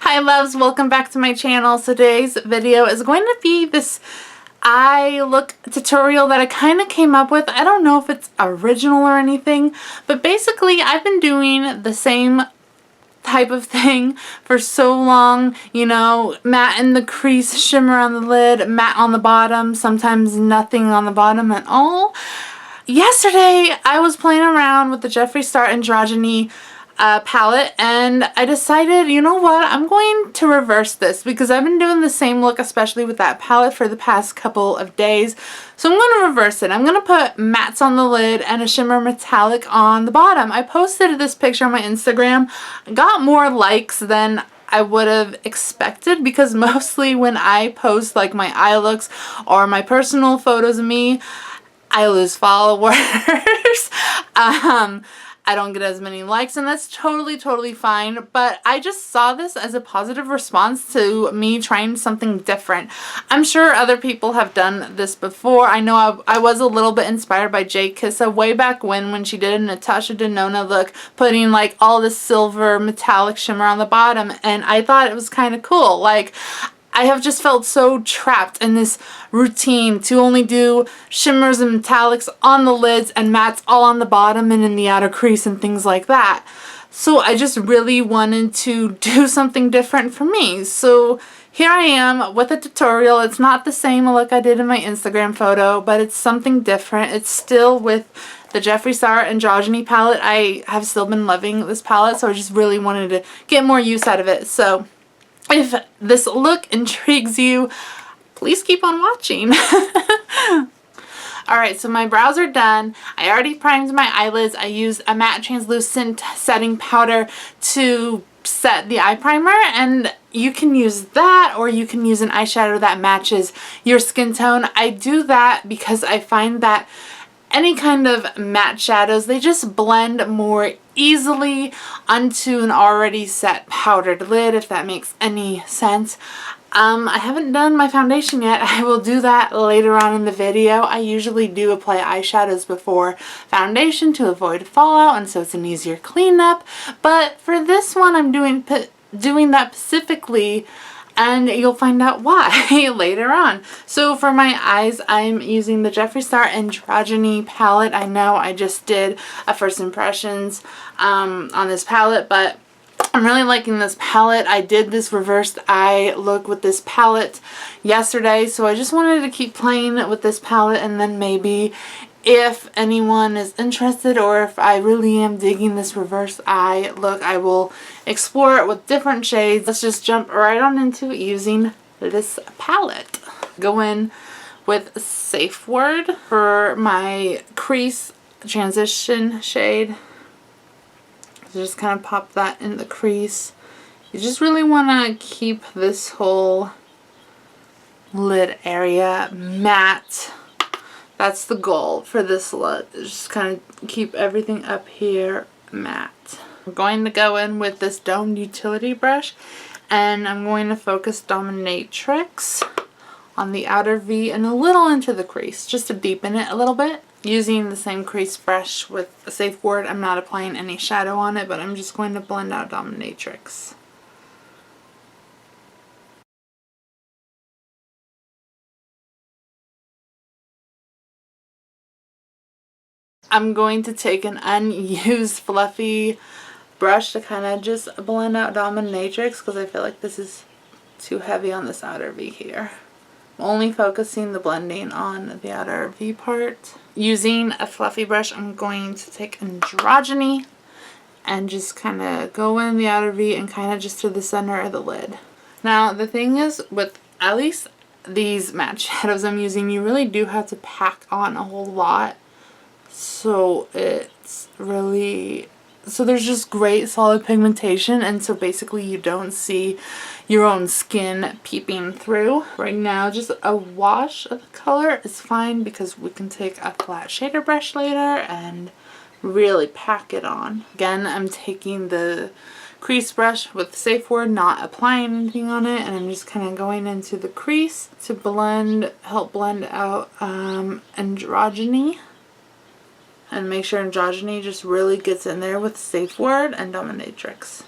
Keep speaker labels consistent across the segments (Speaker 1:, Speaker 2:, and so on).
Speaker 1: Hi loves, welcome back to my channel. So today's video is going to be this eye look tutorial that I kind of came up with. I don't know if it's original or anything, but basically I've been doing the same type of thing for so long, you know, matte in the crease, shimmer on the lid, matte on the bottom, sometimes nothing on the bottom at all. Yesterday I was playing around with the Jeffree Star Androgyny palette, and I decided, you know what, I'm going to reverse this because I've been doing the same look, especially with that palette, for the past couple of days. So I'm going to reverse it. I'm going to put mattes on the lid and a shimmer metallic on the bottom. I posted this picture on my Instagram, got more likes than I would have expected because mostly when I post like my eye looks or my personal photos of me, I lose followers. I don't get as many likes, and that's totally fine, but I just saw this as a positive response to me trying something different. I'm sure other people have done this before. I know I was a little bit inspired by J Kissa way back when she did a Natasha Denona look, putting like all this silver metallic shimmer on the bottom, and I thought it was kind of cool. Like, I have just felt so trapped in this routine to only do shimmers and metallics on the lids and mattes all on the bottom and in the outer crease and things like that. So I just really wanted to do something different for me. So here I am with a tutorial. It's not the same look I did in my Instagram photo, but it's something different. It's still with the Jeffree Star Androgyny palette. I have still been loving this palette, so I just really wanted to get more use out of it. So if this look intrigues you, please keep on watching. Alright, so my brows are done. I already primed my eyelids. I used a matte translucent setting powder to set the eye primer, and you can use that or you can use an eyeshadow that matches your skin tone. I do that because I find that any kind of matte shadows, they just blend more easily onto an already set powdered lid, if that makes any sense. I haven't done my foundation yet. I will do that later on in the video. I usually do apply eyeshadows before foundation to avoid fallout, and so it's an easier cleanup. But for this one, I'm doing that specifically, and you'll find out why later on. So for my eyes, I'm using the Jeffree Star Androgyny palette. I know I just did a first impressions on this palette, but I'm really liking this palette. I did this reversed eye look with this palette yesterday, so I just wanted to keep playing with this palette, and then maybe if anyone is interested or if I really am digging this reverse eye look, I will explore it with different shades. Let's just jump right on into it using this palette. Go in with Safe Word for my crease transition shade. So just kind of pop that in the crease. You just really want to keep this whole lid area matte. That's the goal for this look. Just kind of keep everything up here matte. I'm going to go in with this domed utility brush, and I'm going to focus dominatrix on the outer V and a little into the crease, just to deepen it a little bit. Using the same crease brush with a Safe Word, I'm not applying any shadow on it, but I'm just going to blend out dominatrix. I'm going to take an unused fluffy brush to kind of just blend out dominatrix because I feel like this is too heavy on this outer V here. I'm only focusing the blending on the outer V part. Using a fluffy brush, I'm going to take Androgyny and just kind of go in the outer V and kind of just to the center of the lid. Now the thing is, with at least these matte shadows I'm using, you really do have to pack on a whole lot. So it's really, so there's just great solid pigmentation, and so basically you don't see your own skin peeping through. Right now just a wash of the color is fine because we can take a flat shader brush later and really pack it on. Again, I'm taking the crease brush with Safe Word, not applying anything on it, and I'm just kind of going into the crease to help blend out Androgyny. And make sure Androgyny just really gets in there with Safe Word and dominatrix.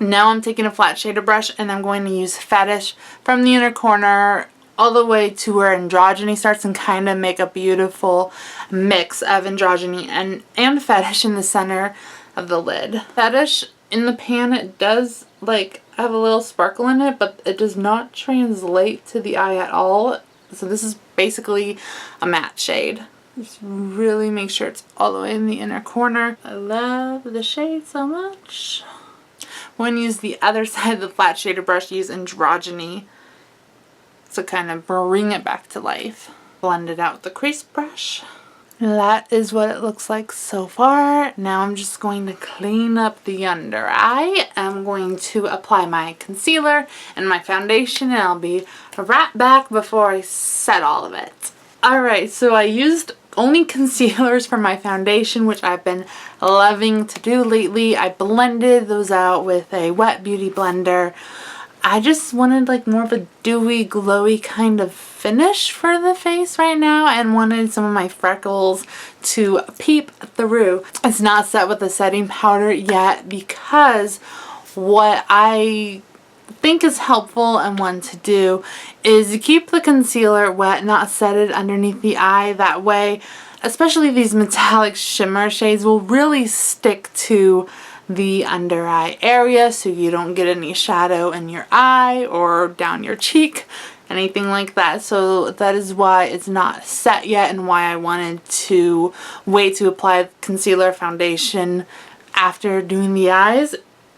Speaker 1: Now I'm taking a flat shader brush and I'm going to use Fetish from the inner corner all the way to where Androgyny starts and kind of make a beautiful mix of Androgyny and Fetish in the center of the lid. Fetish in the pan, it does like have a little sparkle in it, but it does not translate to the eye at all. So this is basically a matte shade. Just really make sure it's all the way in the inner corner. I love the shade so much. When you use the other side of the flat shader brush, use Androgyny to kind of bring it back to life. Blend it out with the crease brush. And that is what it looks like so far. Now I'm just going to clean up the under eye. I'm going to apply my concealer and my foundation, and I'll be right back before I set all of it. Alright, so I used only concealers for my foundation, which I've been loving to do lately. I blended those out with a wet beauty blender. I just wanted like more of a dewy, glowy kind of finish for the face right now, and wanted some of my freckles to peep through. It's not set with a setting powder yet, because what I think is helpful and want to do is to keep the concealer wet, not set it underneath the eye. That way, especially these metallic shimmer shades will really stick to the under eye area, so you don't get any shadow in your eye or down your cheek, anything like that. So that is why it's not set yet, and why I wanted to wait to apply concealer foundation after doing the eyes,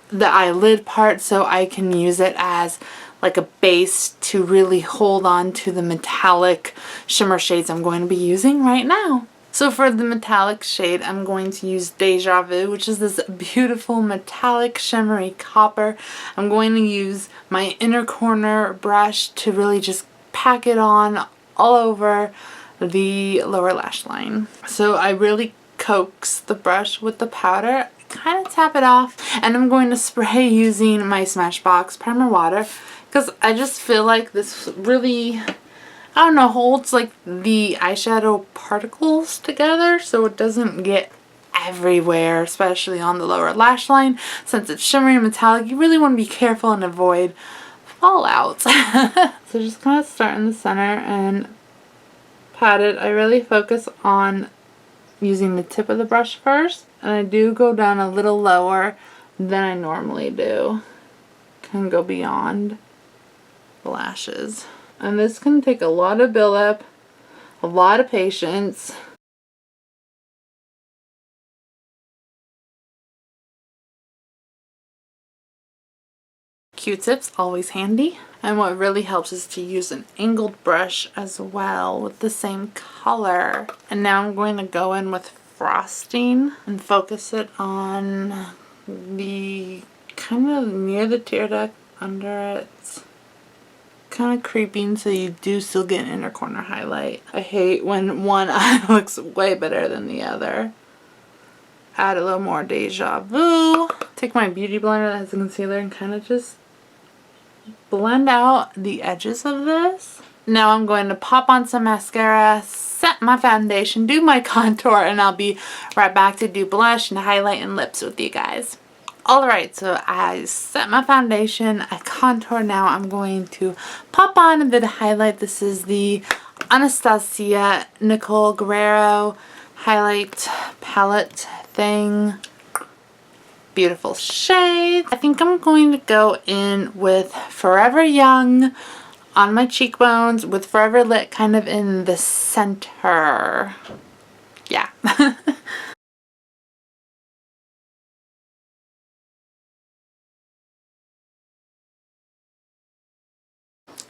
Speaker 1: the eyelid part, so I can use it as like a base to really hold on to the metallic shimmer shades I'm going to be using right now. So for the metallic shade, I'm going to use Deja Vu, which is this beautiful metallic shimmery copper. I'm going to use my inner corner brush to really just pack it on all over the lower lash line. So I really coax the brush with the powder, kind of tap it off, and I'm going to spray using my Smashbox primer water, because I just feel like this really, I don't know, holds like the eyeshadow particles together so it doesn't get everywhere, especially on the lower lash line. Since it's shimmery and metallic, you really want to be careful and avoid fallout. So just kind of start in the center and pat it. I really focus on using the tip of the brush first, and I do go down a little lower than I normally do. Can go beyond the lashes. And this can take a lot of build-up, a lot of patience. Q-tips, always handy. And what really helps is to use an angled brush as well with the same color. And now I'm going to go in with frosting and focus it on the kind of near the tear duct, under it. Kind of creeping, so you do still get an inner corner highlight. I hate when one eye looks way better than the other. Add a little more Deja Vu. Take my beauty blender that has a concealer and kind of just blend out the edges of this. Now I'm going to pop on some mascara, set my foundation, do my contour, and I'll be right back to do blush and highlight and lips with you guys. Alright, so I set my foundation, I contour. Now I'm going to pop on a bit of highlight. This is the Anastasia Nicole Guerrero highlight palette thing. Beautiful shade. I think I'm going to go in with Forever Young on my cheekbones, with Forever Lit kind of in the center. Yeah.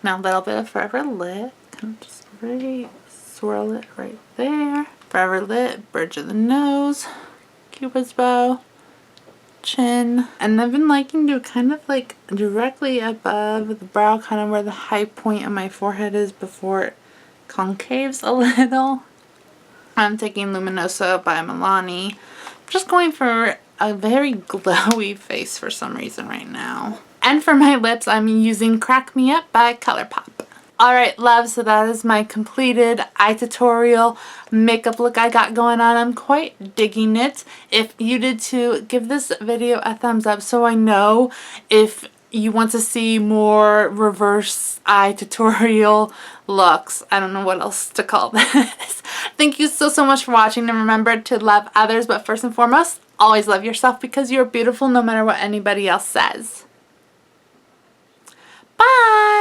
Speaker 1: Now a little bit of Forever Lit, kind of just really swirl it right there. Forever Lit, bridge of the nose, Cupid's bow, chin. And I've been liking to kind of like directly above the brow, kind of where the high point of my forehead is before it concaves a little. I'm taking Luminoso by Milani. I'm just going for a very glowy face for some reason right now. And for my lips, I'm using Crack Me Up by ColourPop. Alright, love, so that is my completed eye tutorial makeup look I got going on. I'm quite digging it. If you did too, give this video a thumbs up so I know if you want to see more reverse eye tutorial looks. I don't know what else to call this. Thank you so much for watching, and remember to love others, but first and foremost, always love yourself because you're beautiful no matter what anybody else says. Bye!